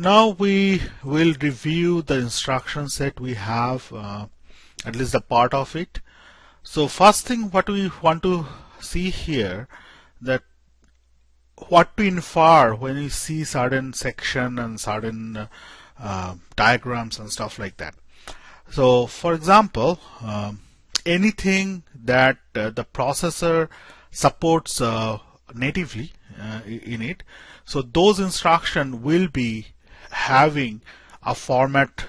Now we will review the instruction set we have, at least a part of it. So first thing what we want to see here, that what to infer when you see certain section and certain diagrams and stuff like that. So for example, anything that the processor supports natively in it, so those instructions will be having a format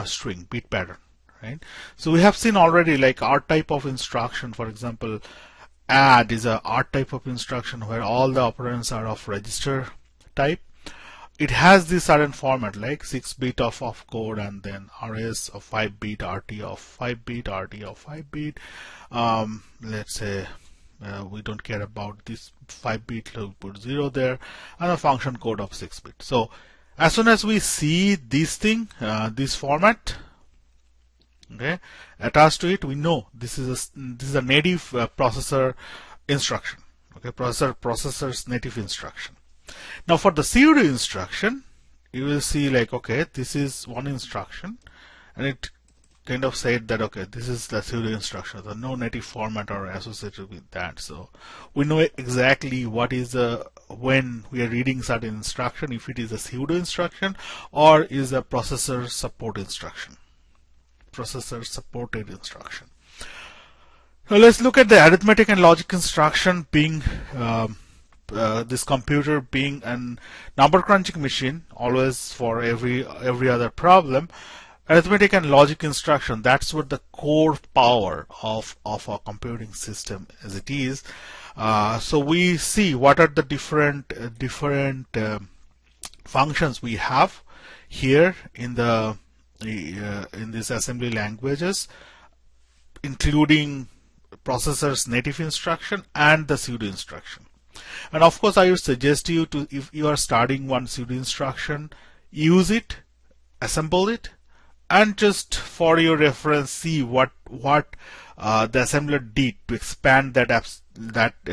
string bit pattern, right? So we have seen already, like R type of instruction, for example, add is a R type of instruction where all the operands are of register type. It has this certain format like 6-bit of opcode and then RS of 5-bit, RT of 5-bit, RT of 5-bit. Let's say we don't care about this 5-bit, we'll put 0 there, and a function code of 6-bit. So as soon as we see this thing, this format, okay, attached to it, we know this is a native processor instruction. Okay, processor's native instruction. Now for the pseudo instruction, you will see like, okay, this is one instruction, and it kind of said that, okay, this is the pseudo instruction. There's no native format or associated with that. So we know exactly what is when we are reading certain instruction, if it is a pseudo instruction or is a processor support instruction, processor supported instruction. Now let's look at the arithmetic and logic instruction being this computer being a number crunching machine, always for every other problem. Arithmetic and logic instruction, that's what the core power of a computing system as it is. So we see what are the different functions we have here in the in these assembly languages, including processor's native instruction and the pseudo instruction. And of course, I would suggest you to, if you are starting one pseudo instruction, use it, assemble it, and just for your reference, see what the assembler did to expand that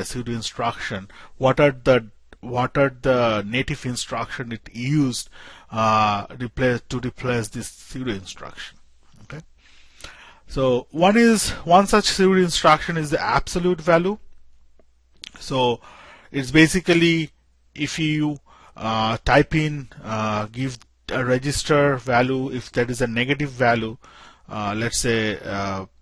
pseudo instruction. What are the native instruction it used to replace this pseudo instruction? Okay. So one such pseudo instruction is the absolute value. So it's basically if you type in give a register value, if that is a negative value, let's say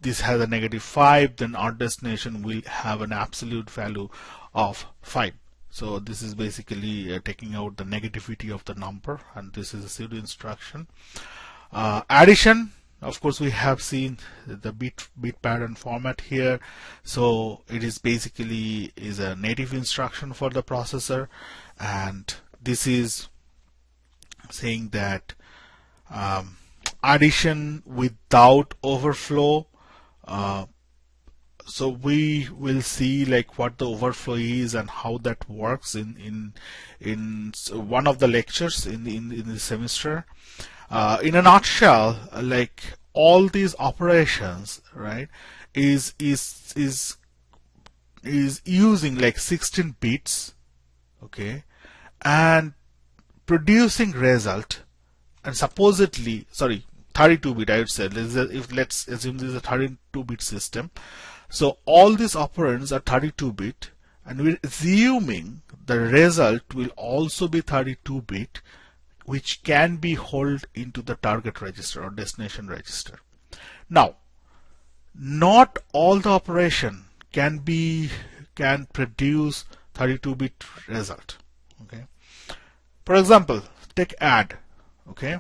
this has a -5, then our destination will have an absolute value of 5. So this is basically taking out the negativity of the number, and this is a pseudo instruction. Addition, of course, we have seen the bit pattern format here. So it is basically is a native instruction for the processor, and this is saying that addition without overflow. So we will see like what the overflow is and how that works in one of the lectures in the semester. In a nutshell, like all these operations, right, is using like 16 bits, okay, and producing result, and supposedly, sorry, 32-bit, I would say. Let's assume this is a 32-bit system. So all these operands are 32-bit, and we're assuming the result will also be 32-bit, which can be held into the target register or destination register. Now, not all the operation can produce 32-bit result. Okay. For example, take add. Okay.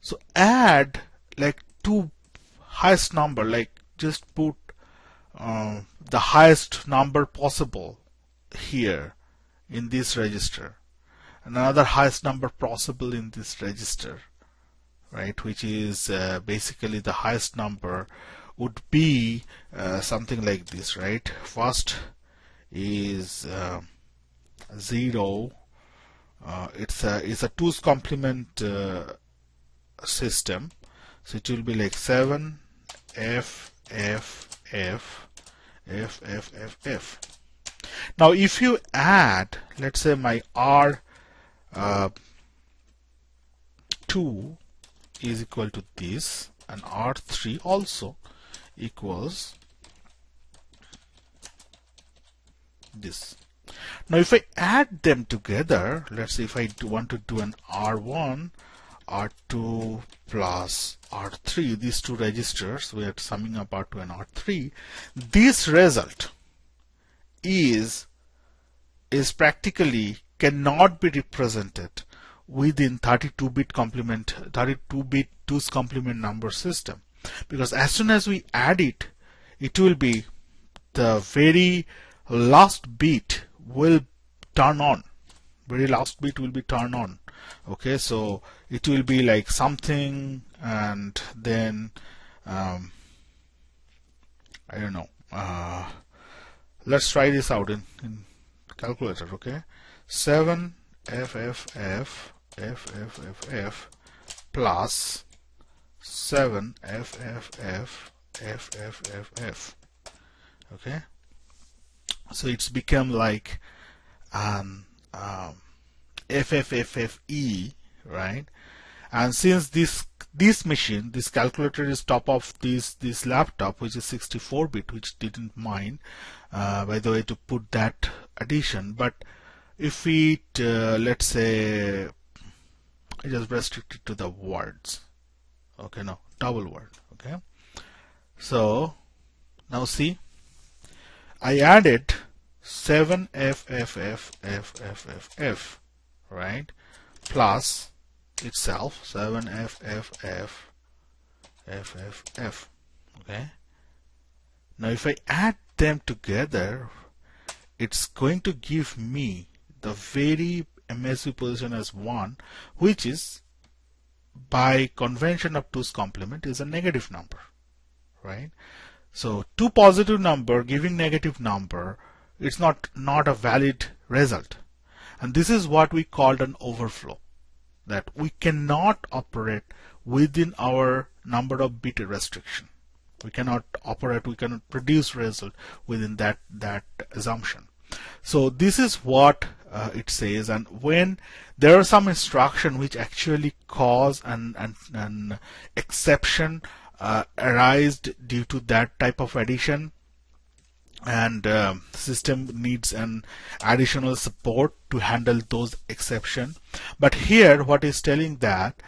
So add like two highest number, like just put the highest number possible here in this register, another highest number possible in this register, right, which is basically the highest number would be something like this, right? First is 0. It's a 2's complement system, so it will be like 7 F F F F F F F. Now if you add, let's say my R R2 is equal to this, and R3 also equals this. Now if I add them together, let's say if I want to do an R1, R2 plus R3, these two registers, we are summing up R2 and R3, this result is practically cannot be represented within 32-bit complement, 32-bit 2's complement number system, because as soon as we add it, it will be the very last bit will turn on. Very last bit will be turned on. Okay, so it will be like something, and then I don't know. Let's try this out in calculator. Okay, 7 FFF FFFF plus 7 FFF FFFF. Okay, so it's become like FFFFE, right? And since this machine, this calculator is top of this laptop, which is 64-bit, which didn't mind, by the way, to put that addition. But if it let's say it is restricted to the words, okay, no, double word. Okay, so now see, I added 7 FFFFFFF, right, plus itself 7 FFFFFF. Okay, now if I add them together, it's going to give me the very MSB position as 1, which is by convention of 2's complement is a negative number, right? So 2 positive number giving negative number, it's not a valid result, and this is what we called an overflow, that we cannot operate within our number of bit restriction. We cannot operate, we cannot produce result within that assumption. So this is what it says, and when there are some instruction which actually cause an exception arised due to that type of addition, and system needs an additional support to handle those exception. But here what is telling that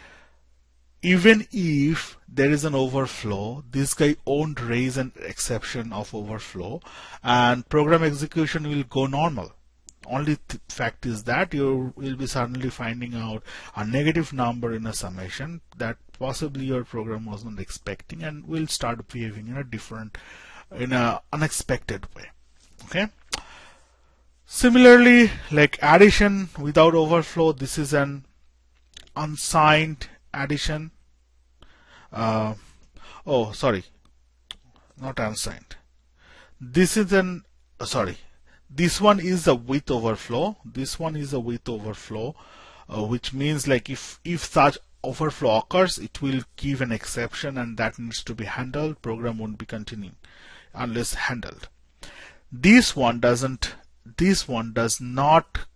even if there is an overflow, this guy won't raise an exception of overflow, and program execution will go normal. Only fact is that you will be suddenly finding out a negative number in a summation that possibly your program was not expecting, and will start behaving in a different, in a unexpected way. Okay, similarly, like addition without overflow, this is an unsigned addition. Oh, sorry, not unsigned. This is an this one is a with overflow. This one is a with overflow, which means like if such overflow occurs, it will give an exception, and that needs to be handled. Program won't be continuing unless handled. This one doesn't. This one does not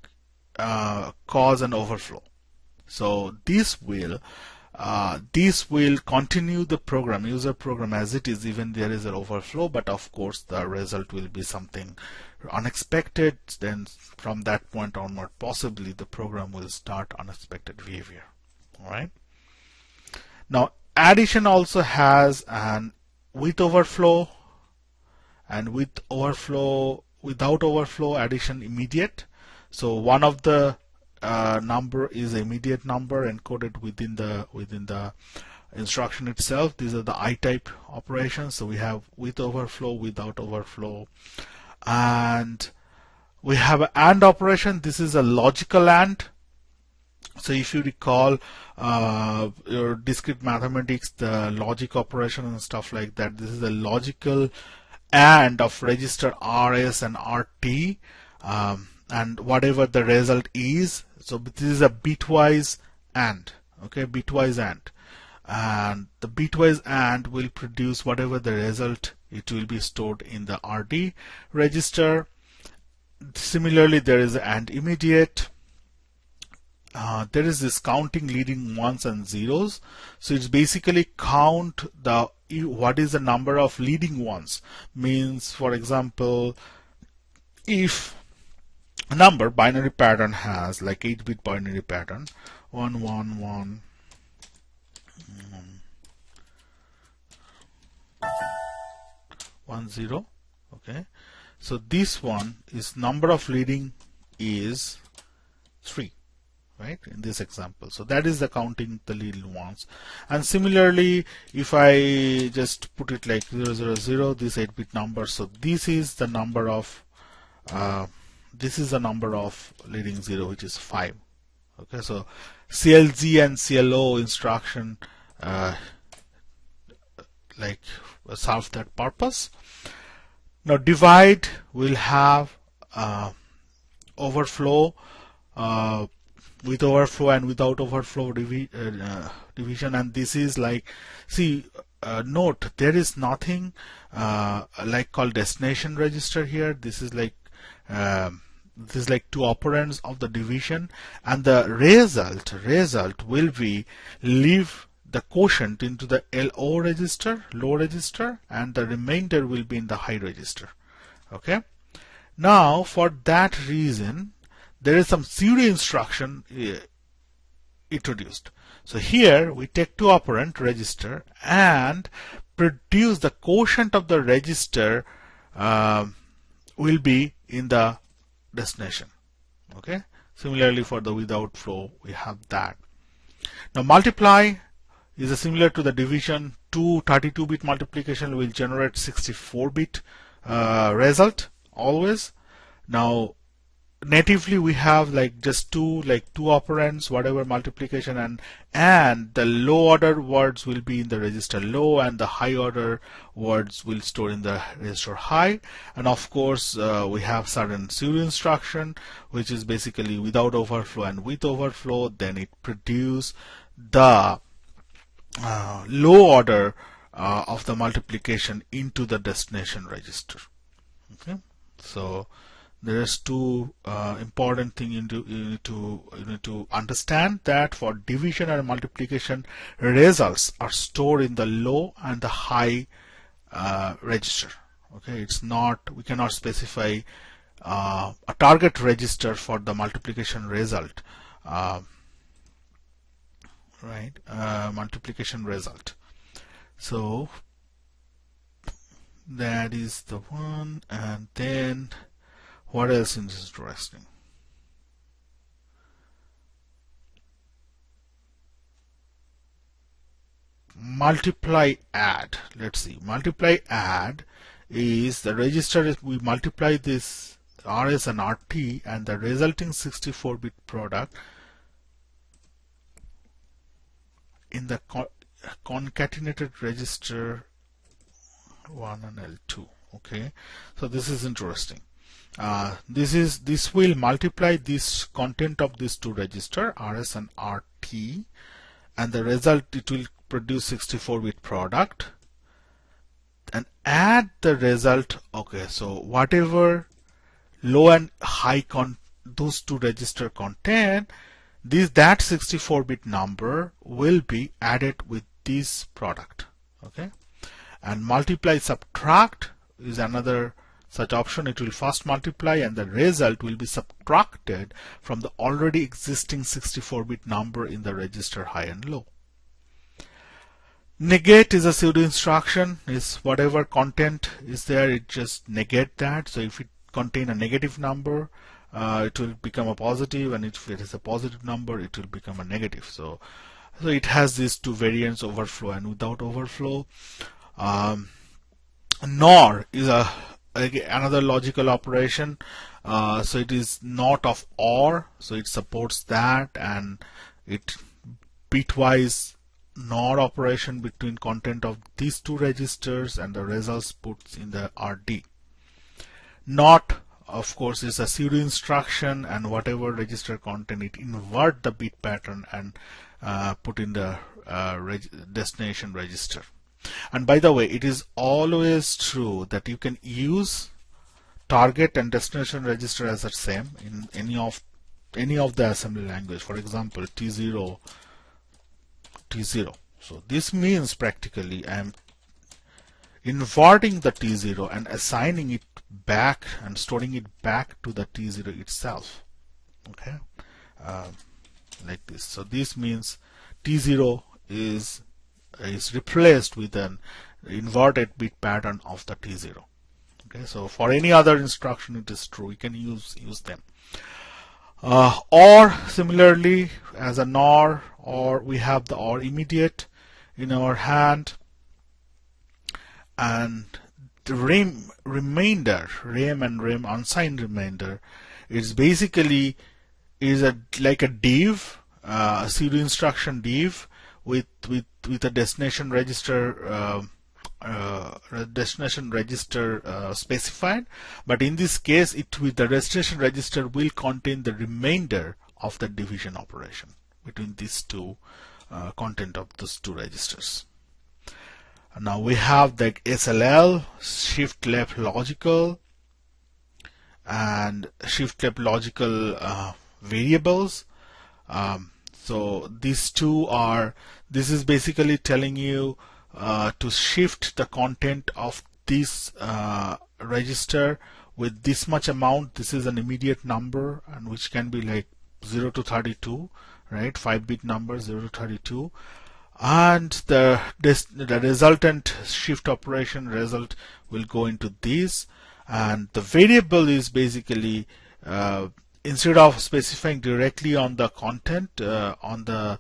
cause an overflow. So this will continue the program, user program, as it is, even there is an overflow, but of course the result will be something unexpected. Then from that point onward, possibly the program will start unexpected behavior. All right. Now addition also has an with overflow, and with overflow, without overflow, addition immediate. So one of the number is immediate number encoded within the instruction itself. These are the I-type operations. So we have with overflow, without overflow, and we have an AND operation. This is a logical AND. So if you recall your discrete mathematics, the logic operation and stuff like that, this is a logical AND of register RS and RT, and whatever the result is. So this is a bitwise AND. Okay, bitwise AND, and the bitwise AND will produce whatever the result. It will be stored in the RD register. Similarly, there is AND immediate, there is this counting leading ones and zeros. So it's basically count the what is the number of leading ones. Means, for example, if a number binary pattern has like 8-bit binary pattern 1 1 1 1 0, okay, so this one is number of leading is 3, right, in this example. So that is the counting the leading ones. And similarly, if I just put it like 0 0 0, this 8-bit number, so this is the number of leading 0, which is 5. Okay, so CLG and CLO instruction like solve that purpose. Now divide will have overflow, with overflow and without overflow division, and this is like, see, note there is nothing like called destination register here. This is like two operands of the division, and the result will be leave the quotient into the low register, and the remainder will be in the high register. Okay. Now for that reason, there is some pseudo instruction introduced. So here we take two operand register and produce the quotient of the register will be in the destination. Okay. Similarly for the without flow, we have that. Now multiply is similar to the division. 32-bit multiplication will generate 64-bit result always. Now natively we have like just two operands, whatever multiplication, and the low order words will be in the register low, and the high order words will store in the register high. And of course we have certain pseudo instruction, which is basically without overflow and with overflow. Then it produce the low order of the multiplication into the destination register. Okay, so there is two important thing you need to understand, that for division and multiplication, results are stored in the low and the high register. Okay, it's not, we cannot specify a target register for the multiplication result. Multiplication result. So that is the one. And then what else is interesting? Multiply add. Let's see. Multiply add is the register. We multiply this RS and RT and the resulting 64-bit product in the concatenated register 1 and L2. Okay, so this is interesting. This will multiply this content of these two register RS and RT, and the result, it will produce 64-bit product, and add the result. Okay, so whatever low and high those two register contain, that 64-bit number will be added with this product. Okay, and multiply subtract is another such option. It will first multiply and the result will be subtracted from the already existing 64-bit number in the register high and low. Negate is a pseudo instruction. Is whatever content is there, it just negate that. So if it contain a negative number, it will become a positive, and if it is a positive number, it will become a negative. So it has these two variants, overflow and without overflow. NOR is another logical operation. So it is not of OR, so it supports that, and it bitwise NOR operation between content of these two registers and the results put in the RD. NOT, of course, is a pseudo instruction, and whatever register content, it invert the bit pattern and put in the destination register. And by the way, it is always true that you can use target and destination register as the same in any of any of the assembly language, for example T0 T0. So this means practically I am inverting the T0 and assigning it back and storing it back to the T0 itself. Okay, like this. So this means T0 is replaced with an inverted bit pattern of the T0. Okay, so for any other instruction it is true, we can use them. Or similarly as a NOR, or we have the OR immediate in our hand, and the remainder, rem and rem unsigned remainder, is basically like a div, a pseudo instruction div with a destination register specified, but in this case the destination register will contain the remainder of the division operation between these two content of those two registers. Now we have the SLL, shift left logical, and shift left logical variables. So these two are, this is basically telling you to shift the content of this register with this much amount. This is an immediate number, and which can be like 0 to 32, right? 5-bit number 0 to 32, and the resultant shift operation result will go into this, and the variable is basically instead of specifying directly on the content on the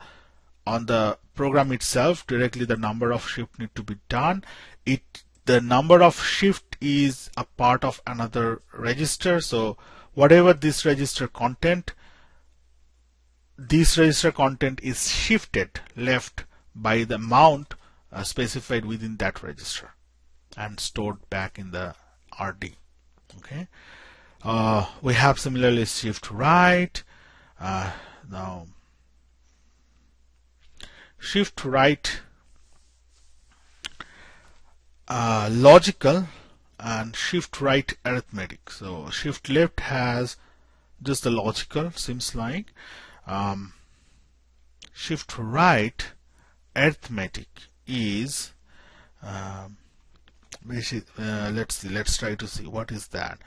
program itself directly the number of shift need to be done, the number of shift is a part of another register. So whatever this register content is shifted left by the amount specified within that register and stored back in the RD. Okay, we have similarly shift right. Now shift right logical and shift right arithmetic. So shift left has just the logical, seems like. Shift right arithmetic is let's see, let's try to see what is that.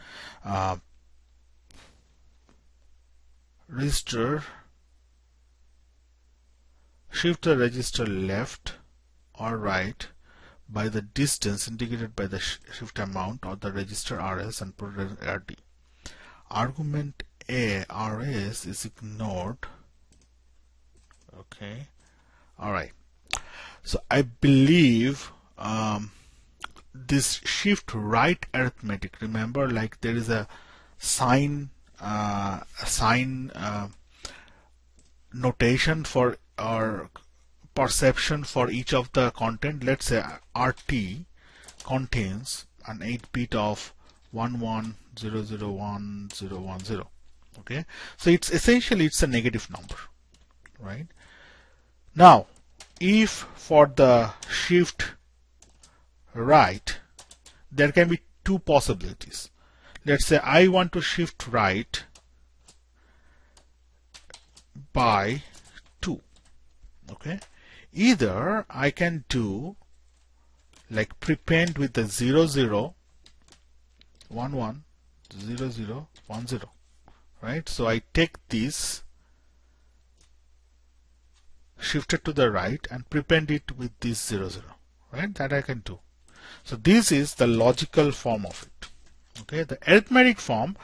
Register, shift the register left or right by the distance indicated by the shift amount or the register RS and put it in RD. Argument A RS is ignored. Okay, all right. So I believe this shift right arithmetic, remember, like there is a sign notation for our perception for each of the content. Let's say RT contains an 8-bit of 11001010. Okay, so it's essentially it's a negative number, right? Now if for the shift right there can be two possibilities. Let's say I want to shift right by 2. Okay, either I can do like prepend with the 00110010, right? So I take this, shift it to the right and prepend it with this 00, right? That I can do. So this is the logical form of it. Okay, the arithmetic form,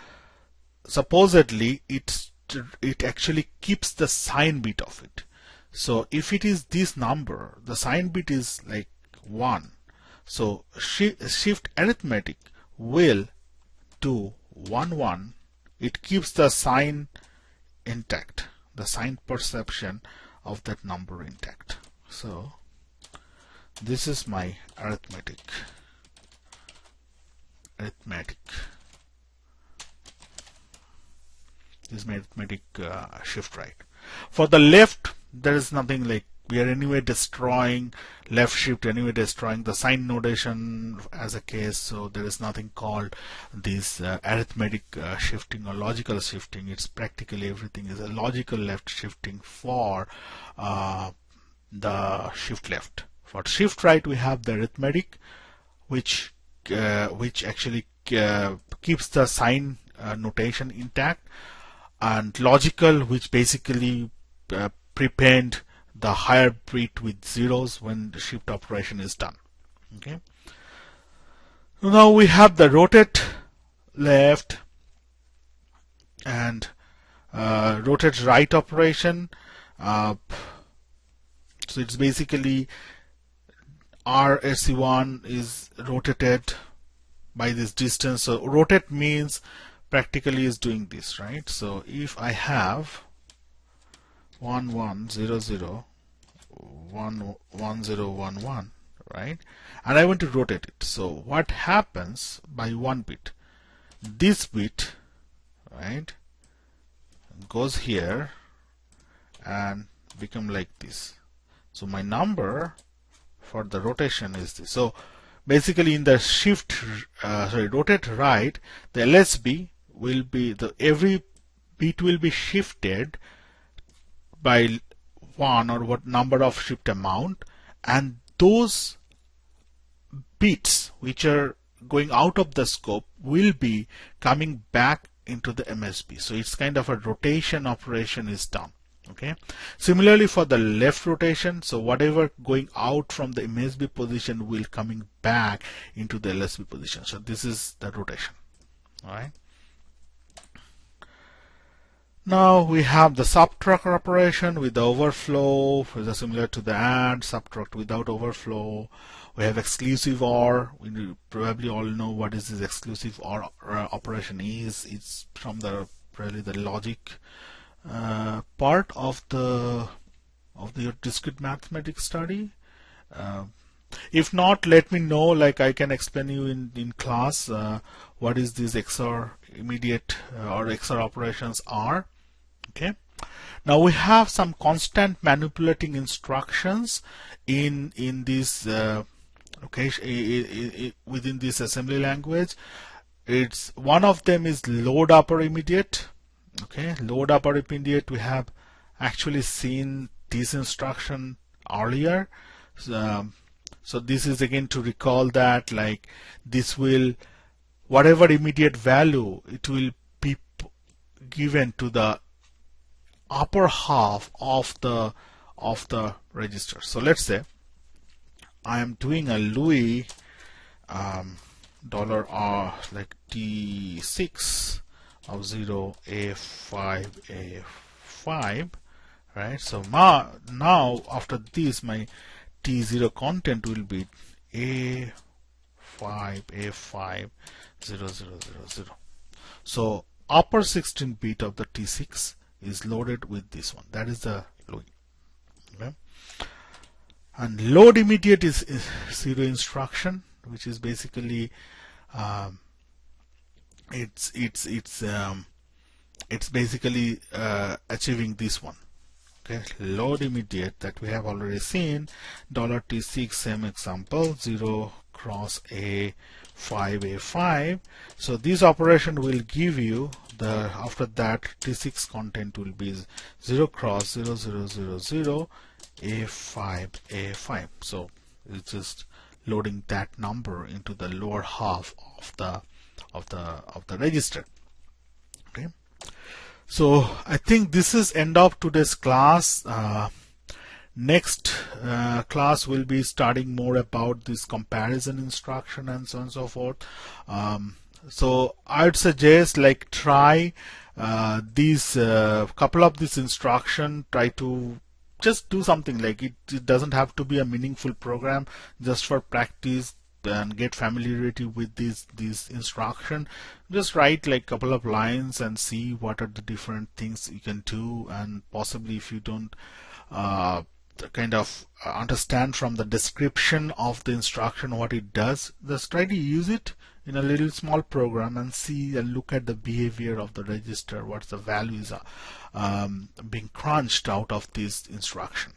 supposedly it actually keeps the sign bit of it. So if it is this number, the sign bit is like 1. So shift arithmetic will do 11. It keeps the sign intact, the sign perception of that number intact. So this is my arithmetic. This is my arithmetic shift right. For the left, there is nothing like we are anyway destroying left shift, anyway destroying the sign notation as a case, so there is nothing called this arithmetic shifting or logical shifting. It's practically everything is a logical left shifting for the shift left. For shift right we have the arithmetic, which actually keeps the sign notation intact, and logical, which basically prepend the higher bit with zeros when the shift operation is done. Okay. Now we have the rotate left and rotate right operation. So it's basically RSC1 is rotated by this distance. So rotate means practically is doing this, right? So if I have 1 1 0 0 1 1 0 1 1, right, and I want to rotate it, so what happens by one bit? This bit, right, goes here and become like this. So my number for the rotation is this. So basically in the shift rotate right, the LSB will be every bit will be shifted by one or what number of shift amount, and those bits which are going out of the scope will be coming back into the MSB. So it's kind of a rotation operation is done. Okay. Similarly for the left rotation, so whatever going out from the MSB position will coming back into the LSB position. So this is the rotation. All right. Now we have the subtract operation with the overflow, which is similar to the add, subtract without overflow. We have exclusive OR. We probably all know what is this exclusive OR operation is. It's from the probably the logic part of your discrete mathematics study. If not, let me know, like I can explain you in class what is this XOR immediate or XOR operations are. Okay. Now we have some constant manipulating instructions in this within this assembly language. It's one of them is load upper immediate. Okay, load upper immediate, we have actually seen this instruction earlier. So this is again to recall that, like, this will, whatever immediate value, it will be given to the upper half of the register. So let's say I am doing a Louis $R like T6 of 0 A5 A5, right? So now after this my T0 content will be A5 A5 0 0 0 0. So upper 16 bit of the T6 is loaded with this one. That is the Louis. Okay? And load immediate is zero instruction, which is basically it's basically achieving this one. Okay, load immediate that we have already seen, $T6, same example, 0 cross A5 A5. So this operation will give you the, after that T6 content will be 0 cross 0 0 0 0 A5 A5. So it's just loading that number into the lower half of the register. Okay. So I think this is end of today's class. Next class will be studying more about this comparison instruction and so on and so forth. So I would suggest, like, try these couple of this instruction. Try to just do something like it. It doesn't have to be a meaningful program, just for practice and get familiarity with this instruction. Just write like couple of lines and see what are the different things you can do, and possibly if you don't kind of understand from the description of the instruction what it does, just try to use it in a little small program and see and look at the behavior of the register, what the values are being crunched out of this instruction.